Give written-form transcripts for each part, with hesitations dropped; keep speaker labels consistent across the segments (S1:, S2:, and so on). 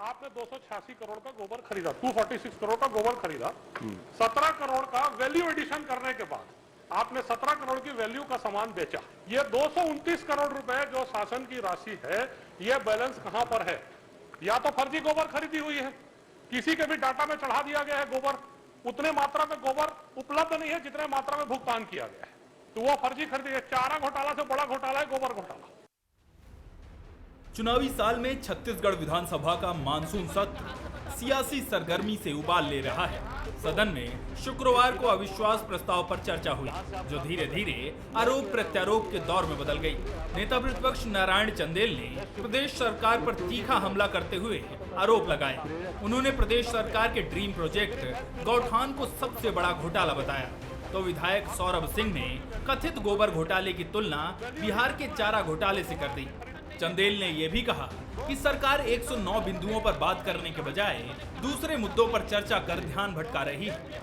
S1: आपने 286 करोड़ का गोबर खरीदा, 246 करोड़ का गोबर खरीदा, 17 करोड़ का वैल्यू एडिशन करने के बाद आपने 17 करोड़ की वैल्यू का सामान बेचा। ये 229 करोड़ रुपए जो शासन की राशि है, ये बैलेंस कहां पर है? या तो फर्जी गोबर खरीदी हुई है, किसी के भी डाटा में चढ़ा दिया गया है गोबर, उतने मात्रा में गोबर उपलब्ध नहीं है जितने मात्रा में भुगतान किया गया है, तो वो फर्जी खरीदी है। चारा घोटाला से बड़ा घोटाला है गोबर घोटाला।
S2: चुनावी साल में छत्तीसगढ़ विधानसभा का मानसून सत्र सियासी सरगर्मी से उबाल ले रहा है। सदन में शुक्रवार को अविश्वास प्रस्ताव पर चर्चा हुई, जो धीरे धीरे आरोप प्रत्यारोप के दौर में बदल गई। नेता प्रतिपक्ष नारायण चंदेल ने प्रदेश सरकार पर तीखा हमला करते हुए आरोप लगाए। उन्होंने प्रदेश सरकार के ड्रीम प्रोजेक्ट गौठान को सबसे बड़ा घोटाला बताया, तो विधायक सौरभ सिंह ने कथित गोबर घोटाले की तुलना बिहार के चारा घोटाले से कर दी। चंदेल ने यह भी कहा कि सरकार 109 बिंदुओं पर बात करने के बजाय दूसरे मुद्दों पर चर्चा कर ध्यान भटका रही है।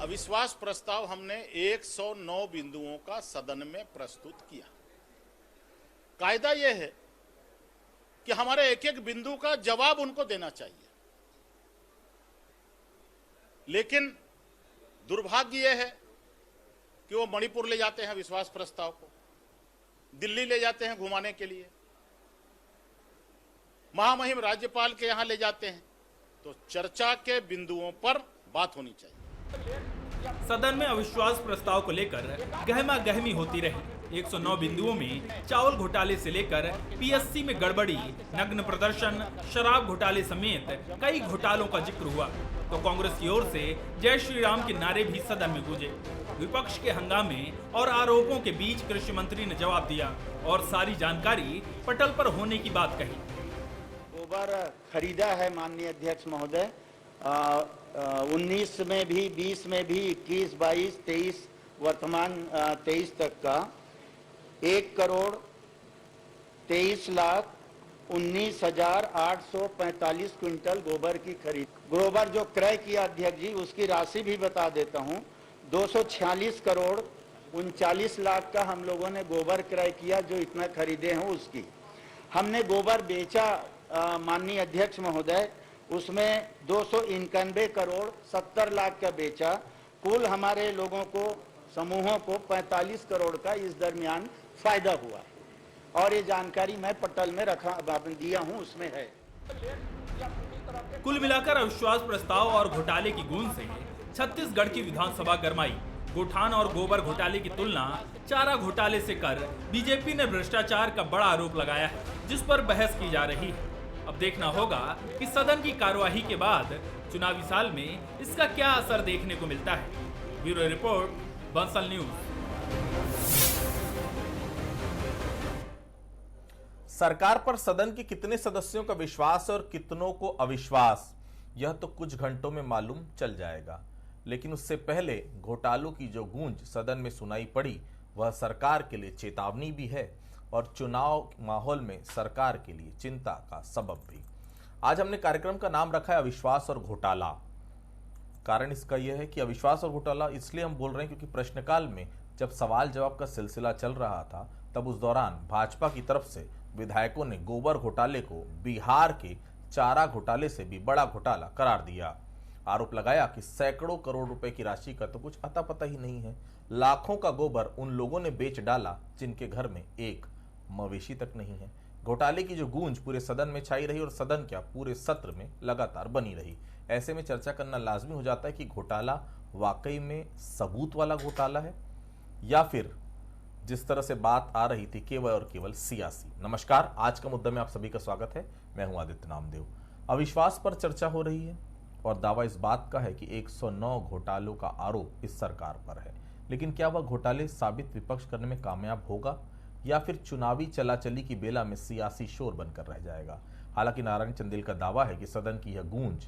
S3: अविश्वास प्रस्ताव हमने 109 बिंदुओं का सदन में प्रस्तुत किया। कायदा यह है कि हमारे एक एक बिंदु का जवाब उनको देना चाहिए, लेकिन दुर्भाग्य यह है कि वो मणिपुर ले जाते हैं विश्वास प्रस्ताव को, दिल्ली ले जाते हैं घुमाने के लिए, महामहिम राज्यपाल के यहां ले जाते हैं, तो चर्चा के बिंदुओं पर बात होनी चाहिए।
S2: सदन में अविश्वास प्रस्ताव को लेकर गहमा गहमी होती रही। 109 बिंदुओं में चावल घोटाले से लेकर पीएससी में गड़बड़ी, नग्न प्रदर्शन, शराब घोटाले समेत कई घोटालों का जिक्र हुआ, तो कांग्रेस की ओर से जय श्री राम के नारे भी सदन में गूंजे। विपक्ष के हंगामे और आरोपों के बीच कृषि मंत्री ने जवाब दिया और सारी जानकारी पटल पर होने की बात कही।
S4: गोबर खरीदा है माननीय अध्यक्ष महोदय, 19 में भी, 20 में भी, 21, 22, 23, वर्तमान 23 तक का 1,23,19,845 क्विंटल गोबर की खरीद। गोबर जो क्रय किया अध्यक्ष जी, उसकी राशि भी बता देता हूं। 246 करोड़ 39 लाख का हम लोगों ने गोबर क्रय किया, जो इतना खरीदे हैं उसकी। हमने गोबर बेचा माननीय अध्यक्ष महोदय, उसमें 291 करोड़ 70 लाख का बेचा। कुल हमारे लोगों को, समूहों को 45 करोड़ का इस दरमियान फायदा हुआ, और ये जानकारी मैं पटल में दिया हूं, उसमें है।
S2: कुल मिलाकर अविश्वास प्रस्ताव और घोटाले की गूंज से छत्तीसगढ़ की विधानसभा गरमाई। गौठान और गोबर घोटाले की तुलना चारा घोटाले से कर बीजेपी ने भ्रष्टाचार का बड़ा आरोप लगाया है, जिस पर बहस की जा रही है। अब देखना होगा कि सदन की कार्यवाही के बाद चुनावी साल में इसका क्या असर देखने को मिलता है। Bureau report, Bansal news.
S5: सरकार पर सदन के कितने सदस्यों का विश्वास और कितनों को अविश्वास, यह तो कुछ घंटों में मालूम चल जाएगा। लेकिन उससे पहले घोटालों की जो गूंज सदन में सुनाई पड़ी, वह सरकार के लिए चेतावनी भी है और चुनाव माहौल में सरकार के लिए चिंता का सबब भी। आज हमने कार्यक्रम का नाम रखा है अविश्वास और घोटाला। कारण इसका यह है कि अविश्वास और घोटाला इसलिए हम बोल रहे हैं क्योंकि प्रश्नकाल में जब सवाल जवाब का सिलसिला चल रहा था, तब उस दौरान भाजपा की तरफ से विधायकों ने गोबर घोटाले को बिहार के चारा घोटाले से भी बड़ा घोटाला करार दिया। आरोप लगाया कि सैकड़ों करोड़ रुपए की राशि का तो कुछ अता पता ही नहीं है। लाखों का गोबर उन लोगों ने बेच डाला जिनके घर में एक मवेशी तक नहीं है। घोटाले की जो गूंज पूरे सदन में छाई रही और सदन क्या पूरे सत्र में लगातार बनी रही। ऐसे में चर्चा करना लाजमी हो जाता है कि घोटाला वाकई में सबूत वाला घोटाला है या फिर जिस तरह से बात आ रही थी केवल और केवल सियासी। नमस्कार, आज का मुद्दा में आप सभी का स्वागत है। मैं हूं आदित्य नामदेव। अविश्वास पर चर्चा हो रही है और दावा इस बात का है कि 109 घोटालों का आरोप इस सरकार पर है। लेकिन क्या वह घोटाले साबित विपक्ष करने में कामयाब होगा या फिर चुनावी चलाचली की बेला में सियासी शोर बनकर रह जाएगा। हालांकि नारायण चंदेल का दावा है कि सदन की यह गूंज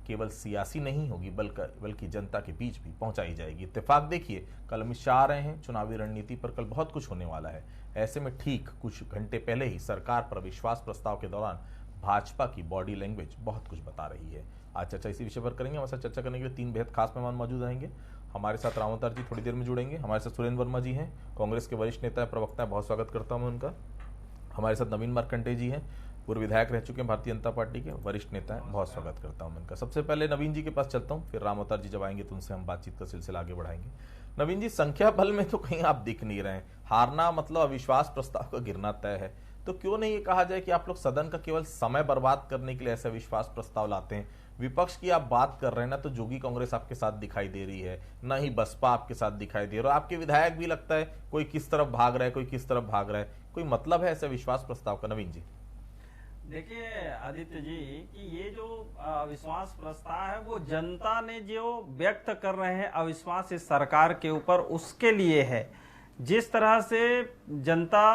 S5: केवल सियासी नहीं होगी बल्कि जनता के बीच भी पहुंचाई जाएगी। इत्तेफाक देखिए, कल अमित शाह आ रहे हैं, चुनावी रणनीति पर कल बहुत कुछ होने वाला है। ऐसे में ठीक कुछ घंटे पहले ही सरकार पर विश्वास प्रस्ताव के दौरान भाजपा की बॉडी लैंग्वेज बहुत कुछ बता रही है। आज चर्चा इसी विषय पर करेंगे। हमारे साथ चर्चा करने के लिए 3 बेहद खास मेहमान मौजूद रहेंगे। हमारे साथ रामवतार जी थोड़ी देर में जुड़ेंगे। हमारे साथ सुरेंद्र वर्मा जी हैं, कांग्रेस के वरिष्ठ नेता है, प्रवक्ता है, बहुत स्वागत करता हूं उनका। हमारे साथ नवीन मार्कंडे जी हैं, पूर्व विधायक रह चुके हैं भारतीय जनता पार्टी के, वरिष्ठ नेता हैं। बहुत स्वागत करता हूं मैं इनका। सबसे पहले नवीन जी के पास चलता हूं, फिर राम अवतार जी जब आएंगे तो उनसे हम बातचीत का सिलसिला आगे बढ़ाएंगे। नवीन जी, संख्या बल में तो कहीं आप दिख नहीं रहे हैं, हारना मतलब अविश्वास प्रस्ताव का गिरना तय है, तो क्यों नहीं ये कहा जाए कि आप लोग सदन का केवल समय बर्बाद करने के लिए ऐसा विश्वास प्रस्ताव लाते हैं? विपक्ष की आप बात कर रहे हैं ना, तो जोगी कांग्रेस आपके साथ दिखाई दे रही है, ना ही बसपा आपके साथ दिखाई दे रहा है। आपके विधायक भी लगता है कोई किस तरफ भाग रहा है, कोई किस तरफ भाग रहा है। कोई मतलब है ऐसे विश्वास प्रस्ताव का? नवीन जी
S6: देखिए आदित्य जी कि ये जो अविश्वास प्रस्ताव है वो जनता ने जो व्यक्त कर रहे हैं अविश्वास इस सरकार के ऊपर, उसके लिए है। जिस तरह से जनता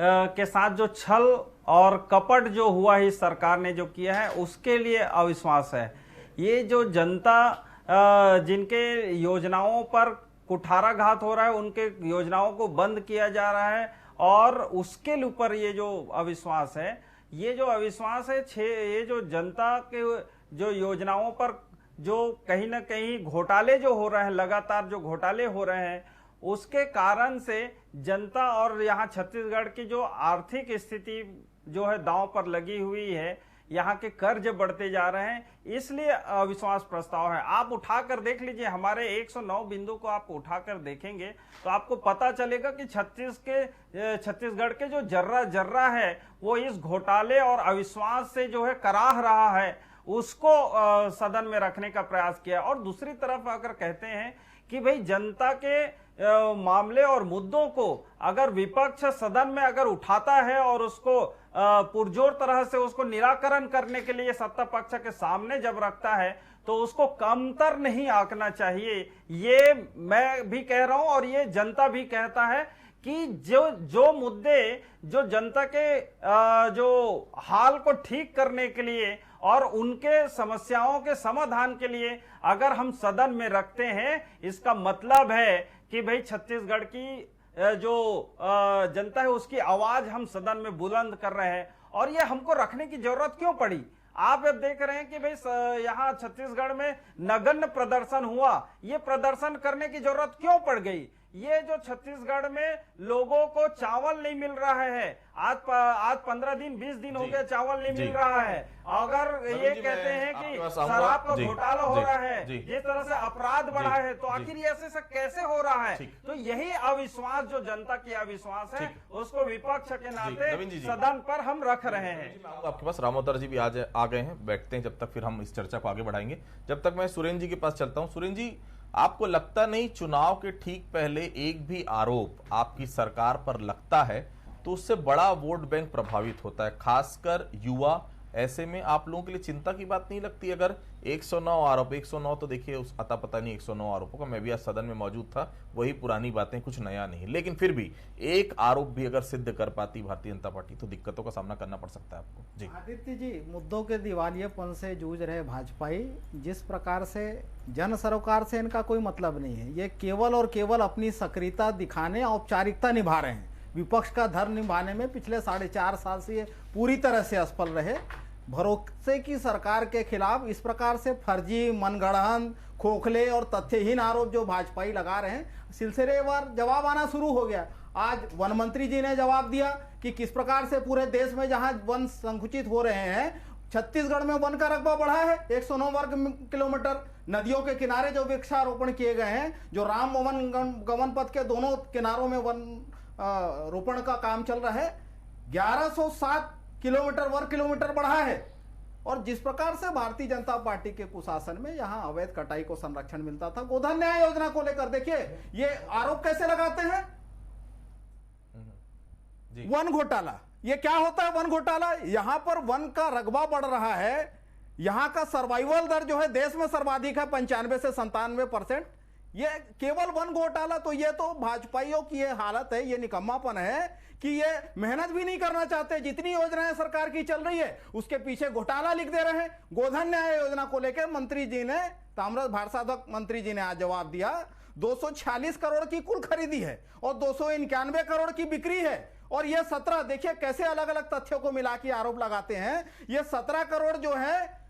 S6: के साथ जो छल और कपट जो हुआ है इस सरकार ने जो किया है, उसके लिए अविश्वास है। ये जो जनता जिनके योजनाओं पर कुठाराघात हो रहा है, उनके योजनाओं को बंद किया जा रहा है, और उसके ऊपर ये जो अविश्वास है, ये जो अविश्वास है ये जो जनता के जो योजनाओं पर जो कहीं ना कहीं घोटाले जो हो रहे हैं, लगातार जो घोटाले हो रहे हैं, उसके कारण से जनता और यहाँ छत्तीसगढ़ की जो आर्थिक स्थिति जो है दांव पर लगी हुई है, यहाँ के कर्ज बढ़ते जा रहे हैं, इसलिए अविश्वास प्रस्ताव है। आप उठाकर देख लीजिए, हमारे 109 बिंदु को आप उठाकर देखेंगे तो आपको पता चलेगा कि छत्तीसगढ़ के जो जर्रा जर्रा है वो इस घोटाले और अविश्वास से जो है कराह रहा है, उसको सदन में रखने का प्रयास किया। और दूसरी तरफ अगर कहते हैं कि भाई जनता के मामले और मुद्दों को अगर विपक्ष सदन में अगर उठाता है और उसको पुरजोर तरह से उसको निराकरण करने के लिए सत्ता पक्ष के सामने जब रखता है, तो उसको कमतर नहीं आंकना चाहिए। ये मैं भी कह रहा हूं और ये जनता भी कहता है कि जो मुद्दे जो जनता के जो हाल को ठीक करने के लिए और उनके समस्याओं के समाधान के लिए अगर हम सदन में रखते हैं, इसका मतलब है कि भाई छत्तीसगढ़ की जो जनता है उसकी आवाज हम सदन में बुलंद कर रहे हैं। और ये हमको रखने की जरूरत क्यों पड़ी? आप अब देख रहे हैं कि भाई यहाँ छत्तीसगढ़ में नगण्य प्रदर्शन हुआ, ये प्रदर्शन करने की जरूरत क्यों पड़ गई? ये जो छत्तीसगढ़ में लोगों को चावल नहीं मिल रहा है, आज 15 दिन 20 दिन हो गए चावल नहीं मिल रहा है। अगर ये कहते हैं कि शराब का घोटाला हो रहा है, जिस तरह से अपराध बढ़ा है, तो आखिर ये ऐसे कैसे हो रहा है? तो यही अविश्वास जो जनता की अविश्वास है, उसको विपक्ष के नाते सदन पर हम रख रहे हैं।
S5: आपके पास राम अवतार जी भी आ गए हैं, बैठते हैं जब तक, फिर हम इस चर्चा को आगे बढ़ाएंगे। जब तक मैं सुरेंद्र जी के पास चलता हूं। सुरेंद्र जी, आपको लगता नहीं चुनाव के ठीक पहले एक भी आरोप आपकी सरकार पर लगता है तो उससे बड़ा वोट बैंक प्रभावित होता है, खासकर युवा? ऐसे में आप लोगों के लिए चिंता की बात नहीं लगती? अगर 109 आरोप, 109 तो देखिए उस अता पता नहीं 109 आरोपों का, मैं भी आज सदन में मौजूद था, वही पुरानी बातें, कुछ नया नहीं, लेकिन फिर भी एक आरोप भी अगर सिद्ध कर पाती भारतीय जनता पार्टी तो दिक्कतों का सामना करना पड़ सकता है आपको। जी
S7: आदित्य जी, मुद्दों के दिवालियेपन से जूझ रहे भाजपाई, जिस प्रकार से जन सरोकार से इनका कोई मतलब नहीं है, ये केवल और केवल अपनी सक्रियता दिखाने, औपचारिकता निभा रहे हैं। विपक्ष का धर्म निभाने में पिछले 4.5 साल से ये पूरी तरह से असफल रहे। भरोसे की सरकार के खिलाफ इस प्रकार से फर्जी, मनगढ़ंत, खोखले और तथ्यहीन आरोप जो भाजपाई लगा रहे हैं, सिलसिलेवार जवाब आना शुरू हो गया। आज वन मंत्री जी ने जवाब दिया कि किस प्रकार से पूरे देश में जहां वन संकुचित हो रहे हैं, छत्तीसगढ़ में वन का रकबा बढ़ा है 109 वर्ग किलोमीटर। नदियों के किनारे जो वृक्षारोपण किए गए हैं, जो राम वन गमन पथ के दोनों किनारों में वन रोपण का काम चल रहा है, 1107 किलोमीटर वर्ग किलोमीटर बढ़ा है। और जिस प्रकार से भारतीय जनता पार्टी के कुशासन में यहां अवैध कटाई को संरक्षण मिलता था, गोधन न्याय योजना को लेकर देखिए ये आरोप कैसे लगाते हैं, वन घोटाला। ये क्या होता है वन घोटाला? यहां पर वन का रकबा बढ़ रहा है, यहां का सर्वाइवल दर जो है देश में सर्वाधिक है, 95 से 97%। ये केवल वन घोटाला। तो ये तो भाजपाइयों की ये हालत है, ये निकम्मापन है कि ये मेहनत भी नहीं करना चाहते। जितनी योजनाएं सरकार की चल रही है उसके पीछे घोटाला लिख दे रहे हैं। गोधन न्याय योजना को लेकर मंत्री जी ने, ताम्रध्वज भारसाधक मंत्री जी ने आज जवाब दिया, 246 करोड़ की कुल खरीदी है और 291 करोड़ की बिक्री है। और ये 17, देखिए कैसे अलग अलग तथ्यों को मिला के आरोप लगाते हैं। ये 17 करोड़ जो है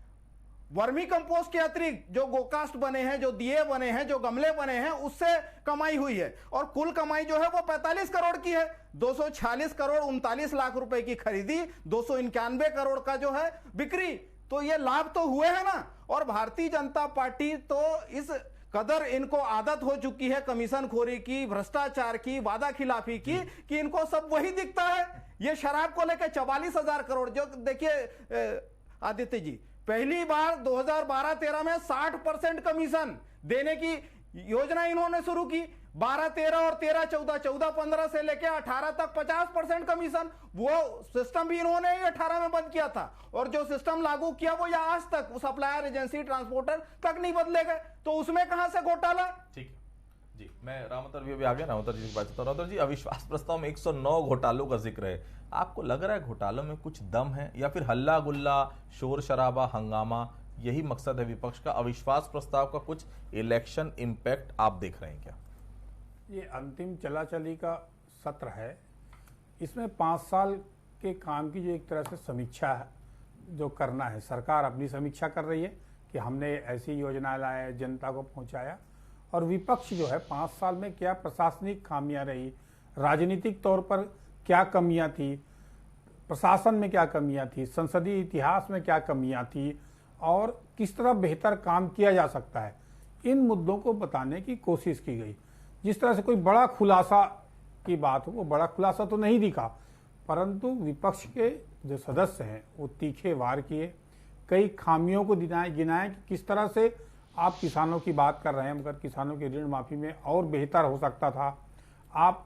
S7: वर्मी कंपोस्ट के अतिरिक्त जो गोकास्ट बने हैं, जो दिए बने हैं, जो गमले बने हैं, उससे कमाई हुई है। और कुल कमाई जो है वो 45 करोड़ की है। 246 करोड़ 39 लाख रुपए की खरीदी, 291 करोड़ का जो है बिक्री। तो ये लाभ तो हुए हैं ना। और भारतीय जनता पार्टी तो इस कदर इनको आदत हो चुकी है कमीशन खोरी की, भ्रष्टाचार की, वादा खिलाफी की, कि इनको सब वही दिखता है। ये शराब को लेकर 44,000 करोड़, जो देखिए आदित्य जी, पहली बार 2012-13 में 60% कमीशन देने की योजना इन्होंने शुरू की। 12-13 और 13-14, 14-15 से लेके 18 तक 50% कमीशन, वो सिस्टम भी इन्होंने ही 18 में बंद किया था। और जो सिस्टम लागू किया वो या आज तक सप्लायर, एजेंसी, ट्रांसपोर्टर तक नहीं बदले गए। तो उसमें कहां से घोटाला?
S5: ठीक है जी, मैं रामोतर भी अभी आगे रामोतर जी से बात करता हूं। रामोतर जी, अविश्वास प्रस्ताव में 109 घोटालों का जिक्र है। आपको लग रहा है घोटालों में कुछ दम है, या फिर हल्ला गुल्ला, शोर शराबा, हंगामा, यही मकसद है विपक्ष का? अविश्वास प्रस्ताव का कुछ इलेक्शन इंपैक्ट आप देख रहे हैं क्या?
S8: ये अंतिम चलाचली का सत्र है। इसमें 5 साल के काम की जो एक तरह से समीक्षा है, जो करना है, सरकार अपनी समीक्षा कर रही है कि हमने ऐसी योजना लाया, जनता को पहुंचाया। और विपक्ष जो है 5 साल में क्या प्रशासनिक खामियां रही, राजनीतिक तौर पर क्या कमियां थी, प्रशासन में क्या कमियां थी, संसदीय इतिहास में क्या कमियां थी, और किस तरह बेहतर काम किया जा सकता है, इन मुद्दों को बताने की कोशिश की गई। जिस तरह से कोई बड़ा खुलासा की बात हो, वो बड़ा खुलासा तो नहीं दिखा, परंतु विपक्ष के जो सदस्य हैं वो तीखे वार किए, कई खामियों को गिनाए कि किस तरह से आप किसानों की बात कर रहे हैं मगर किसानों की ऋण माफी में और बेहतर हो सकता था। आप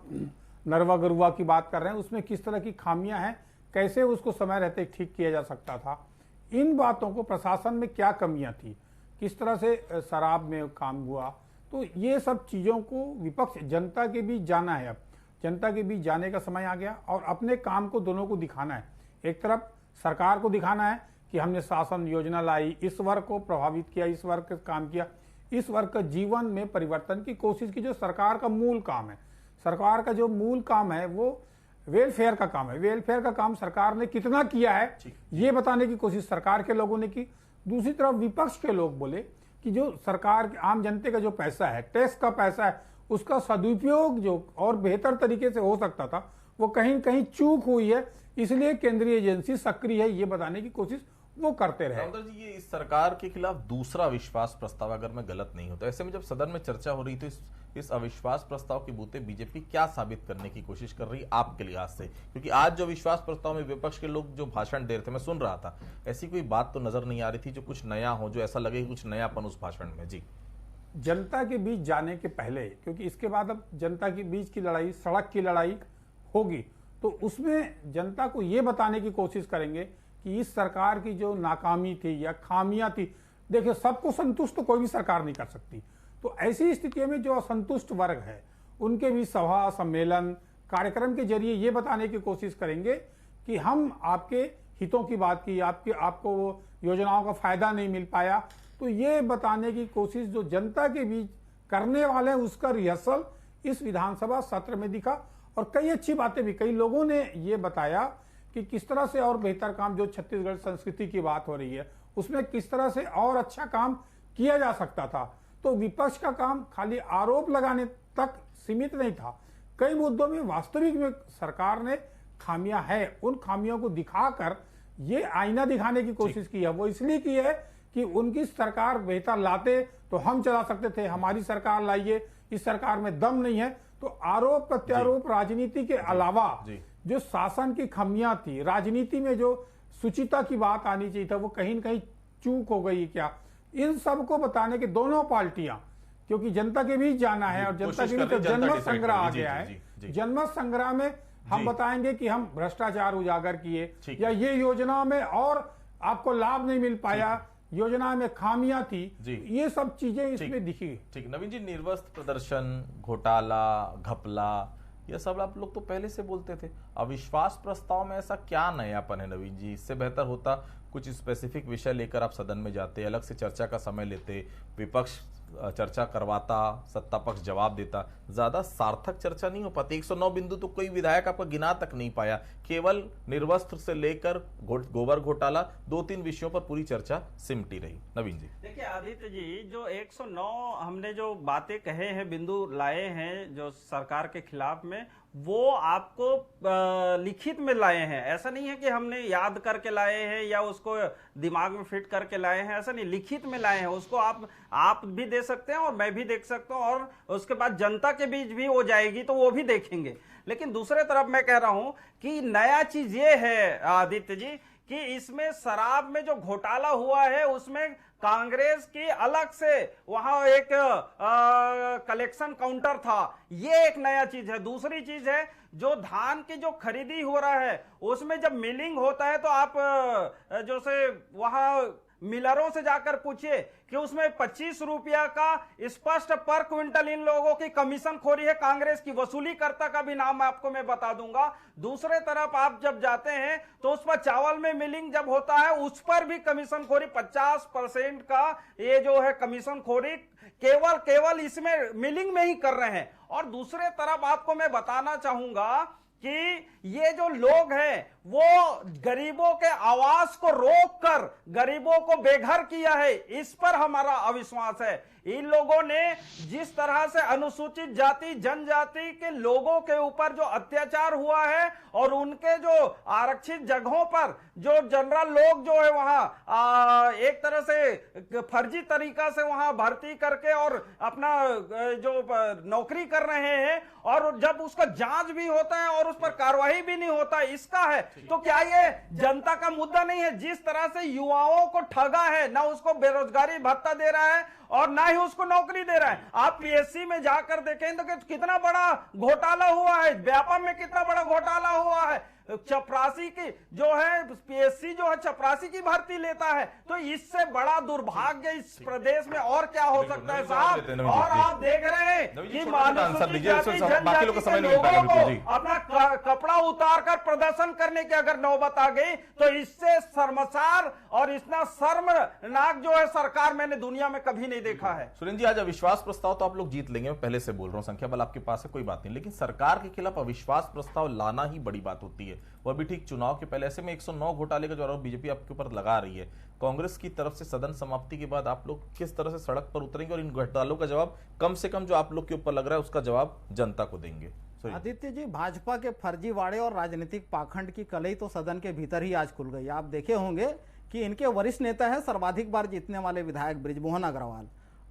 S8: नरवा गरुआ की बात कर रहे हैं, उसमें किस तरह की खामियां हैं, कैसे उसको समय रहते ठीक किया जा सकता था। इन बातों को, प्रशासन में क्या कमियां थी, किस तरह से शराब में काम हुआ, तो ये सब चीज़ों को विपक्ष जनता के बीच जाना है। अब जनता के बीच जाने का समय आ गया और अपने काम को दोनों को दिखाना है। एक तरफ सरकार को दिखाना है कि हमने शासन योजना लाई, इस वर्ग को प्रभावित किया, इस वर्ग का काम किया, इस वर्ग का जीवन में परिवर्तन की कोशिश की, जो सरकार का मूल काम है। सरकार का जो मूल काम है वो वेलफेयर का काम है। वेलफेयर का काम सरकार ने कितना किया है ये बताने की कोशिश सरकार के लोगों ने की। दूसरी तरफ विपक्ष के लोग बोले कि जो सरकार, आम जनते का जो पैसा है, टैक्स का पैसा है, उसका सदुपयोग जो और बेहतर तरीके से हो सकता था, वो कहीं न कहीं चूक हुई है, इसलिए केंद्रीय एजेंसी सक्रिय है, ये बताने की कोशिश वो करते रहे।
S5: रामोतर जी, ये इस सरकार के खिलाफ दूसरा अविश्वास प्रस्ताव, अगर मैं गलत नहीं हूं तो, ऐसे में जब सदन में चर्चा हो रही तो इस अविश्वास प्रस्ताव के बूते बीजेपी क्या साबित करने की कोशिश कर रही है आपके लिहाज से? क्योंकि आज जो विश्वास प्रस्ताव में विपक्ष के लोग जो भाषण दे रहे थे, मैं सुन रहा था, ऐसी कोई बात तो नजर नहीं आ रही थी जो कुछ नया हो, जो ऐसा लगे कुछ नयापन उस भाषण में। जी,
S8: जनता के बीच जाने के पहले, क्योंकि इसके बाद अब जनता के बीच की लड़ाई, सड़क की लड़ाई होगी, तो उसमें जनता को ये बताने की कोशिश करेंगे कि इस सरकार की जो नाकामी थी या खामियां थी, देखिए सबको संतुष्ट तो कोई भी सरकार नहीं कर सकती, तो ऐसी स्थितियों में जो असंतुष्ट वर्ग है उनके भी सभा, सम्मेलन, कार्यक्रम के जरिए ये बताने की कोशिश करेंगे कि हम आपके हितों की बात की, आपको वो योजनाओं का फायदा नहीं मिल पाया। तो ये बताने की कोशिश जो जनता के बीच करने वाले हैं, उसका रिहर्सल इस विधानसभा सत्र में दिखा। और कई अच्छी बातें भी, कई लोगों ने ये बताया कि किस तरह से और बेहतर काम, जो छत्तीसगढ़ संस्कृति की बात हो रही है उसमें किस तरह से और अच्छा काम किया जा सकता था। तो विपक्ष का काम खाली आरोप लगाने तक सीमित नहीं था, कई मुद्दों में वास्तविक में सरकार ने खामियां है, उन खामियों को दिखाकर ये आईना दिखाने की कोशिश की है। वो इसलिए की है कि उनकी सरकार बेहतर लाते तो हम चला सकते थे, हमारी सरकार लाइए, इस सरकार में दम नहीं है। तो आरोप प्रत्यारोप राजनीति के अलावा जो शासन की खामियां थी, राजनीति में जो सुचिता की बात आनी चाहिए था, वो कहीं न कहीं चूक हो गई क्या, इन सब को बताने के दोनों पार्टियां, क्योंकि जनता के बीच जाना है और जनता के बीच जनमत संग्रह आ गया है, जनमत संग्रह में हम बताएंगे कि हम भ्रष्टाचार उजागर किए या ये योजना में और आपको लाभ नहीं मिल पाया, योजना में खामियां थी, ये सब चीजें इसमें दिखी।
S5: ठीक, नवीन जी, निर्वस्त्र प्रदर्शन, घोटाला, घपला, ये सब आप लोग तो पहले से बोलते थे। अविश्वास प्रस्ताव में ऐसा क्या नयापन है नवीन जी? इससे बेहतर होता कुछ स्पेसिफिक विषय लेकर आप सदन में जाते, अलग से चर्चा का समय लेते, विपक्ष चर्चा करवाता, सत्ता पक्ष जवाब देता, ज्यादा सार्थक चर्चा नहीं हो पाती। 109 बिंदु तो कोई विधायक आपका गिना तक नहीं पाया। केवल निर्वस्त्र से लेकर गोबर घोटाला, 2-3 विषयों पर पूरी चर्चा सिमटी रही। नवीन जी,
S6: देखिए आदित्य जी, जो 109 हमने जो बातें कहे हैं, बिंदु लाए हैं जो सरकार के खिलाफ में, वो आपको लिखित में लाए हैं। ऐसा नहीं है कि हमने याद करके लाए हैं या उसको दिमाग में फिट करके लाए हैं, ऐसा नहीं, लिखित में लाए हैं। उसको आप भी दे सकते हैं और मैं भी देख सकता हूं, और उसके बाद जनता के बीच भी हो जाएगी तो वो भी देखेंगे। लेकिन दूसरे तरफ मैं कह रहा हूं कि नया चीज ये है आदित्य जी कि इसमें शराब में जो घोटाला हुआ है उसमें कांग्रेस की अलग से वहां एक कलेक्शन काउंटर था, ये एक नया चीज है। दूसरी चीज है जो धान की जो खरीदी हो रहा है उसमें जब मिलिंग होता है तो आप जो से वहां मिलरों से जाकर पूछिए कि उसमें 25 रुपया का स्पष्ट पर क्विंटल इन लोगों की कमीशन खोरी है। कांग्रेस की वसूलीकर्ता का भी नाम आपको मैं बता दूंगा। दूसरे तरफ आप जब जाते हैं तो उस पर चावल में मिलिंग जब होता है उस पर भी कमीशन खोरी 50% का ये जो है कमीशन खोरी केवल इसमें मिलिंग में ही कर रहे हैं। और दूसरे तरफ आपको मैं बताना चाहूंगा कि ये जो लोग हैं वो गरीबों के आवाज को रोककर गरीबों को बेघर किया है, इस पर हमारा अविश्वास है। इन लोगों ने जिस तरह से अनुसूचित जाति जनजाति के लोगों के ऊपर जो अत्याचार हुआ है और उनके जो आरक्षित जगहों पर जो जनरल लोग जो है वहां एक तरह से फर्जी तरीका से वहां भर्ती करके और अपना जो नौकरी कर रहे हैं, और जब उसका जांच भी होता है और उस पर कार्रवाई भी नहीं होता, इसका है तो क्या ये जनता का मुद्दा नहीं है? जिस तरह से युवाओं को ठगा है, ना उसको बेरोजगारी भत्ता दे रहा है और ना ही उसको नौकरी दे रहा है। आप पीएससी में जाकर देखें तो कितना बड़ा घोटाला हुआ है, व्यापम में कितना बड़ा घोटाला हुआ है। चपरासी की जो है पीएससी जो है चपरासी की भर्ती लेता है, तो इससे बड़ा दुर्भाग्य इस प्रदेश में और क्या हो सकता है साहब? और आप देख रहे हैं कि अपना कपड़ा उतार कर प्रदर्शन करने की अगर नौबत आ गई तो इससे शर्मसार और इतना शर्मनाक जो है सरकार मैंने दुनिया में कभी नहीं देखा है।
S5: सुरेंद्र जी, आज अविश्वास प्रस्ताव तो आप लोग जीत लेंगे, मैं पहले से बोल रहा हूं, संख्या बल आपके पास है, कोई बात नहीं, लेकिन सरकार के खिलाफ अविश्वास प्रस्ताव लाना ही बड़ी बात होती है, वह भी ठीक चुनाव के पहले। ऐसे में 109 घोटाले का जो आरोप बीजेपी आपके ऊपर लगा रही है, कांग्रेस की तरफ से सदन समाप्ति के बाद आप लोग किस तरह से सड़क पर उतरेंगे और इन घोटालों का जवाब कम से कम जो आप लोग के ऊपर लग रहा है उसका जवाब जनता को देंगे?
S7: आदित्य जी, भाजपा के फर्जीवाड़े और राजनीतिक पाखंड की कलई तो सदन के भीतर ही आज खुल गई। आप देखे होंगे कि इनके वरिष्ठ नेता है सर्वाधिक बार जीतने वाले विधायक बृजमोहन अग्रवाल,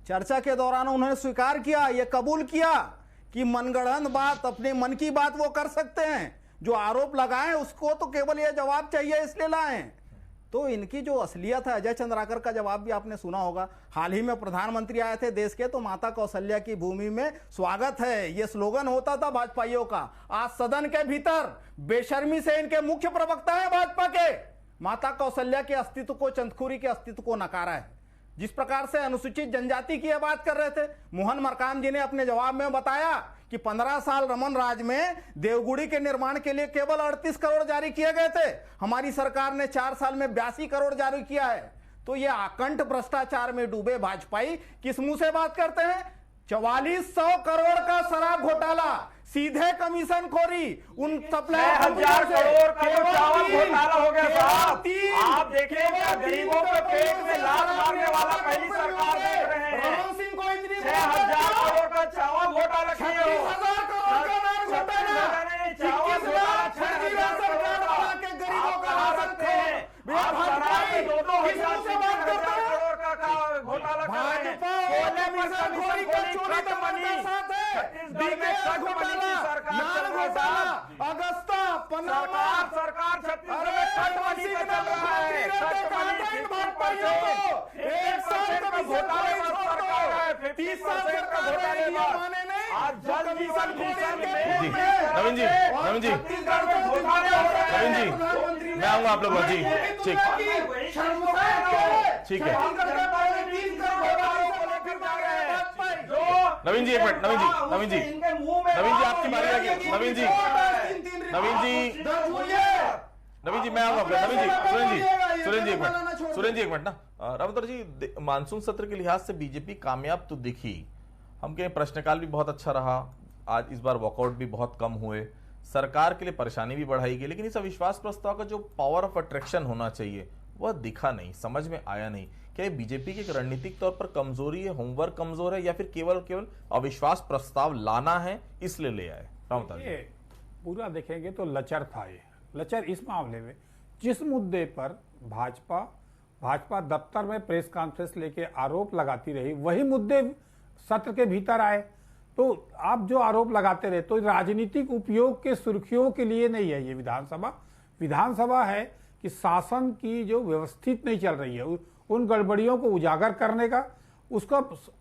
S7: चर्चा के दौरान उन्होंने स्वीकार किया, यह कबूल किया कि मनगढ़ंत बात, अपने मन की बात वो कर सकते हैं, जो आरोप लगाए उसको तो केवल ये जवाब चाहिए इसलिए लाए। तो इनकी जो असलियत है, अजय चंद्राकर का जवाब भी आपने सुना होगा, हाल ही में प्रधानमंत्री आए थे देश के तो माता कौशल्या की भूमि में स्वागत है, ये स्लोगन होता था भाजपाइयों का। आज सदन के भीतर बेशर्मी से इनके मुख्य प्रवक्ता है भाजपा के, माता कौशल्या के अस्तित्व को, चंदखुरी के अस्तित्व को नकारा है। जिस प्रकार से अनुसूचित जनजाति की बात कर रहे थे, मोहन मरकाम जी ने अपने जवाब में बताया कि 15 साल रमन राज में देवगुड़ी के निर्माण के लिए केवल 38 करोड़ जारी किए गए थे, हमारी सरकार ने 4 साल में 82 करोड़ जारी किया है। तो ये आकंठ भ्रष्टाचार में डूबे भाजपाई किस मुंह से बात करते हैं? 4400 करोड़ का शराब घोटाला, सीधे कमीशन खोरी, उन सप्लायर
S6: 1000 करोड़ का जो चावल घोटाला हो गया साहब। आप देखिएगा गरीबों के पेट में लात मारने वाला पहली सरकार देख रहे हैं। 6000 करोड़ का चावल घोटाला किए हो,
S7: 36,000 करोड़ का नान घोटाला,
S6: चावल घोटाला 6000 करोड़ के गरीबों का ला सकते हैं। आप शराब में 2-2 करोड़ का घोटाला कर रहे हैं। कोयले पर कमीशन खोरी, ट्रक मनी, छत्तीसगढ़ में ट्रक मनी की सरकार,
S7: अगस्ता
S6: सरकार छत्तीसगढ़ में ट्रक मनी का चल रहा है। ट्रक मनी 1% का घोटाले पर सरकार है, 50% का घोटाले पर। आज जल जीवन मिशन में
S5: नवीन जी
S6: छत्तीसगढ़ में घोटाले हो रहे हैं।
S5: नवीन जी, मैं आऊंगा आप लोग जी, ठीक ठीक है। नवीन जी एक मिनट, नवीन जी आपकी बारी आ गई। नवीन जी मैं आऊंगा, नवीन जी सुरेंद्र जी एक मिनट ना, रावत जी, मानसून सत्र के लिहाज से बीजेपी कामयाब तो दिखी, हम कहें प्रश्नकाल भी बहुत अच्छा रहा, आज इस बार वॉकआउट भी बहुत कम हुए, सरकार के लिए परेशानी भी बढ़ाई गई, लेकिन इस अविश्वास प्रस्ताव का जो पावर ऑफ अट्रैक्शन होना चाहिए वह दिखा नहीं, समझ में आया नहीं। क्या ये बीजेपी की रणनीतिक तौर पर कमजोरी है, होमवर्क कमजोर है, या फिर केवल अविश्वास प्रस्ताव लाना है इसलिए ले आए?
S8: पूरा देखेंगे तो लचर था ये, लचर इस मामले में जिस मुद्दे पर भाजपा दफ्तर में प्रेस कॉन्फ्रेंस लेके आरोप लगाती रही, वही मुद्दे सत्र के भीतर आए। तो आप जो आरोप लगाते रहे तो राजनीतिक उपयोग के सुर्खियों के लिए नहीं है ये विधानसभा है कि शासन की जो व्यवस्थित नहीं चल रही है उन गड़बड़ियों को उजागर करने का उसका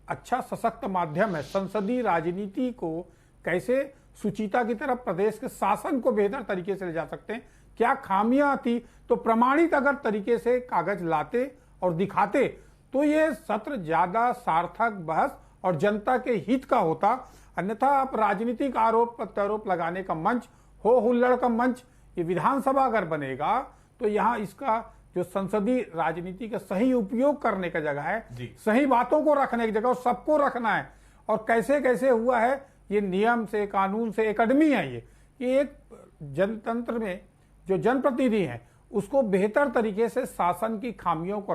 S8: अच्छा सशक्त माध्यम है। संसदीय राजनीति को कैसे सुचिता की तरफ प्रदेश के शासन को बेहतर तरीके से ले जा सकते हैं, क्या खामियां थी, तो प्रमाणित अगर तरीके से कागज लाते और दिखाते तो ये सत्र ज्यादा सार्थक बहस और जनता के हित का होता। अन्यथा आप राजनीतिक आरोप प्रत्यारोप लगाने का मंच, हो हुल्लड़ का मंच, ये विधानसभा अगर बनेगा तो यहाँ इसका जो संसदीय राजनीति का सही उपयोग करने का जगह है, सही बातों को रखने की जगह और सबको रखना है। और कैसे कैसे हुआ है ये नियम से, कानून से, एकेडमी है ये एक जनतंत्र में जो जनप्रतिनिधि है उसको बेहतर तरीके से शासन की खामियों को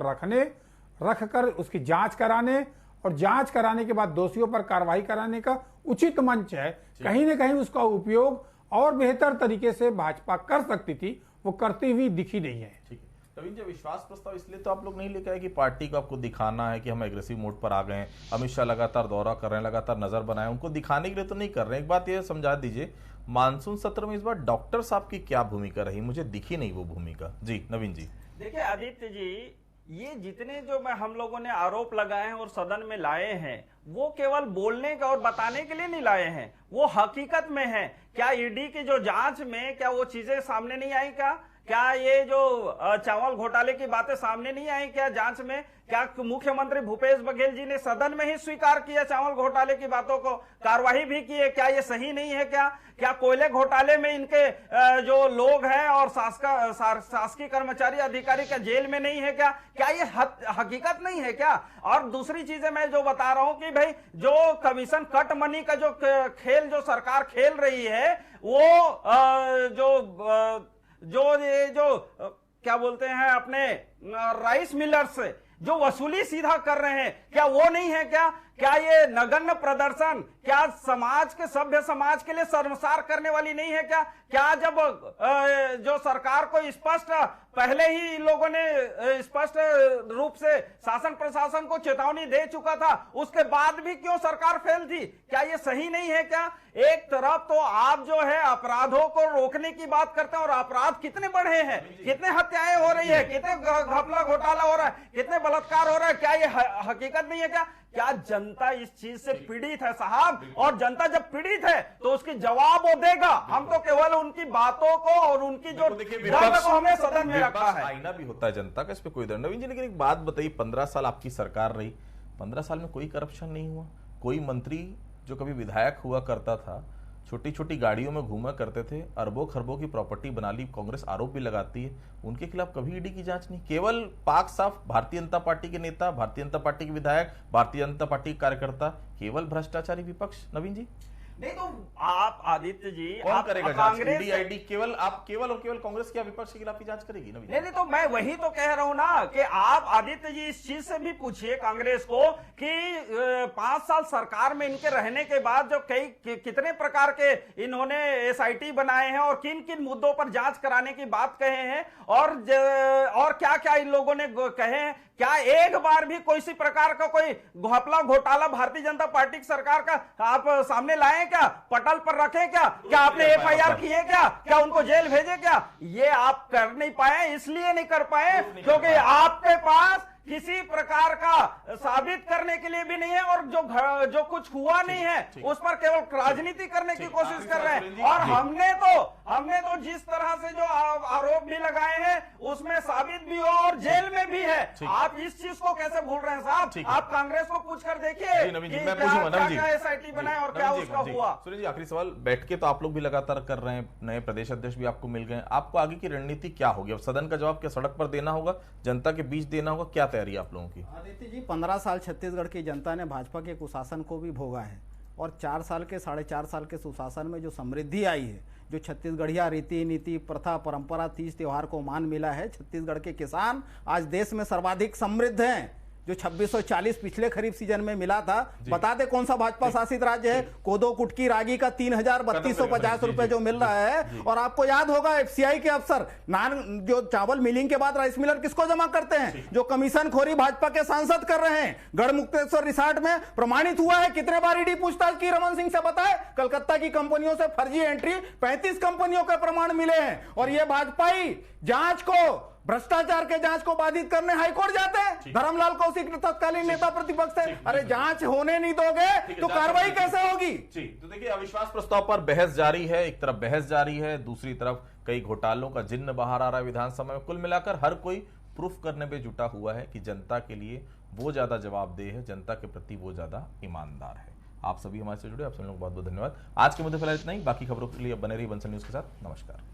S8: रखकर उसकी जांच कराने और जांच कराने के बाद दोषियों पर कार्रवाई कराने का उचित मंच है। कहीं ना कहीं उसका उपयोग और बेहतर तरीके से भाजपा कर सकती थी, वो करती हुई दिखी नहीं है।
S5: ठीक है, नवीन जी, विश्वास प्रस्ताव इसलिए तो आप लोग नहीं लेकर आए कि पार्टी को आपको दिखाना है कि हम एग्रेसिव मोड पर आ गए हैं, अमित शाह लगातार दौरा कर रहे हैं, लगातार नजर बनाए, उनको दिखाने के लिए तो नहीं कर रहे हैं। एक बात यह समझा दीजिए, मानसून सत्र में इस बार डॉक्टर साहब की क्या भूमिका रही? मुझे दिखी नहीं वो भूमिका। जी नवीन जी।
S6: देखिए आदित्य जी, ये जितने जो हम लोगों ने आरोप लगाए हैं और सदन में लाए हैं वो केवल बोलने का और बताने के लिए नहीं लाए हैं, वो हकीकत में है। क्या ईडी की जो जांच में क्या वो चीजें सामने नहीं आई? क्या ये जो चावल घोटाले की बातें सामने नहीं आई क्या जांच में? क्या मुख्यमंत्री भूपेश बघेल जी ने सदन में ही स्वीकार किया चावल घोटाले की बातों को, कार्रवाई भी की है? क्या ये सही नहीं है? क्या कोयले घोटाले में इनके जो लोग हैं और शासकीय कर्मचारी अधिकारी का जेल में नहीं है? क्या ये हकीकत नहीं है क्या? और दूसरी चीजें मैं जो बता रहा हूं कि भाई जो कमीशन कट मनी का जो खेल जो सरकार खेल रही है वो जो क्या बोलते हैं अपने राइस मिलर्स से जो वसूली सीधा कर रहे हैं, क्या वो नहीं है? क्या ये नगण्य प्रदर्शन क्या समाज के सभ्य समाज के लिए शर्मसार करने वाली नहीं है? क्या जब जो सरकार को स्पष्ट पहले ही इन लोगों ने स्पष्ट रूप से शासन प्रशासन को चेतावनी दे चुका था, उसके बाद भी क्यों सरकार फेल थी? क्या ये सही नहीं है? क्या एक तरफ तो आप जो है अपराधों को रोकने की बात करते हैं और अपराध कितने बढ़े हैं, कितने हत्याएं हो रही है, कितने घपला घोटाला हो रहा है, कितने बलात्कार हो रहा है, क्या ये हकीकत नहीं है? क्या जनता इस चीज से पीड़ित है साहब? और जनता जब पीड़ित है तो उसकी जवाब वो देगा। हम तो केवल उनकी बातों को और उनकी जो
S5: विपक्ष
S6: को हमें सदन में रखा है,
S5: आईना भी होता है जनता का, इस पे कोई डर। नवीन जी, लेकिन एक बात बताइए, 15 साल आपकी सरकार रही, 15 साल में कोई करप्शन नहीं हुआ? कोई मंत्री जो कभी विधायक हुआ करता था, छोटी छोटी गाड़ियों में घूमा करते थे, अरबों खरबों की प्रॉपर्टी बना ली, कांग्रेस आरोप भी लगाती है, उनके खिलाफ कभी ईडी की जांच नहीं? केवल पाक साफ भारतीय जनता पार्टी के नेता, भारतीय जनता पार्टी के विधायक, भारतीय जनता पार्टी के कार्यकर्ता, केवल भ्रष्टाचारी विपक्ष। नवीन जी,
S6: नहीं तो आप आदित्य जी
S5: कौन करेगा कांग्रेस? ईडी केवल आप केवल कांग्रेस के विपक्ष के खिलाफ ही जांच करेगी?
S6: नहीं तो मैं वही तो कह रहा हूं ना कि आप आदित्य जी इस चीज से भी पूछिए कांग्रेस को कि 5 साल सरकार में इनके रहने के बाद जो कितने प्रकार के इन्होंने एसआईटी बनाए हैं और किन किन मुद्दों पर जांच कराने की बात कहे हैं और क्या क्या इन लोगों ने कहे हैं। क्या एक बार भी कोई सी प्रकार का कोई घपला घोटाला भारतीय जनता पार्टी की सरकार का आप सामने लाए? क्या पटल पर रखे? क्या आपने एफआईआर की है? क्या उनको जेल भेजे? क्या ये आप कर नहीं पाए? इसलिए नहीं कर पाए क्योंकि आपके पास किसी प्रकार का साबित करने के लिए भी नहीं है, और जो कुछ हुआ नहीं है उस पर केवल राजनीति करने की कोशिश कर रहे हैं। और हमने तो जिस तरह से जो आरोप भी लगाए हैं उसमें साबित भी हो और जेल में भी है। आप इस चीज को कैसे भूल रहे हैं साहब? आप कांग्रेस को पूछ कर देखिए क्या SIT बनाए और क्या उसका हुआ।
S5: सुरेश जी, आखिरी सवाल, बैठ के तो आप लोग भी लगातार कर रहे हैं, नए प्रदेश अध्यक्ष भी आपको मिल गए, आपको आगे की रणनीति क्या होगी? अब सदन का जवाब क्या सड़क पर देना होगा, जनता के बीच देना होगा, क्या तैयारी आप लोगों की?
S7: आदित्य जी, 15 साल छत्तीसगढ़ की जनता ने भाजपा के कुशासन को भी भोगा है, और 4 साल के 4.5 साल के सुशासन में जो समृद्धि आई है, जो छत्तीसगढ़िया रीति नीति प्रथा परंपरा तीज त्योहार को मान मिला है, छत्तीसगढ़ के किसान आज देश में सर्वाधिक समृद्ध हैं। जो 2640 पिछले खरीफ सीजन में मिला था, बता दे कौन सा भाजपा शासित राज्य है? कोदो कुटकी रागी का 3,3250 रुपए जो मिल रहा है। और आपको याद होगा FCI के अफसर जो चावल मिलिंग के बाद राइस मिलर किसको जमा करते हैं? जो कमीशन खोरी भाजपा के सांसद कर रहे हैं। गढ़मुक्तेश्वर रिसॉर्ट में प्रमाणित हुआ है, कितने बार ईडी पूछताछ की, रमन सिंह से बताए। कलकत्ता की कंपनियों से फर्जी एंट्री 35 कंपनियों के प्रमाण मिले हैं। और ये भाजपाई जांच को, भ्रष्टाचार के जांच को बाधित करने हाईकोर्ट जाते हैं। धर्मलाल कौशिक तत्कालीन नेता प्रतिपक्ष है, अरे जांच होने नहीं दोगे तो कार्रवाई कैसे होगी?
S5: तो देखिए, अविश्वास प्रस्ताव पर बहस जारी है, एक तरफ बहस जारी है, दूसरी तरफ कई घोटालों का जिन्न बाहर आ रहा है विधानसभा में। कुल मिलाकर हर कोई प्रूफ करने पे जुटा हुआ है कि जनता के लिए वो ज्यादा जवाबदेह है, जनता के प्रति वो ज्यादा ईमानदार है। आप सभी हमारे से जुड़े, आप सभी लोगों को बहुत बहुत धन्यवाद। आज के मुद्दे फिलहाल इतना ही, बाकी खबरों के लिए बने रहिए बंसल न्यूज के साथ। नमस्कार।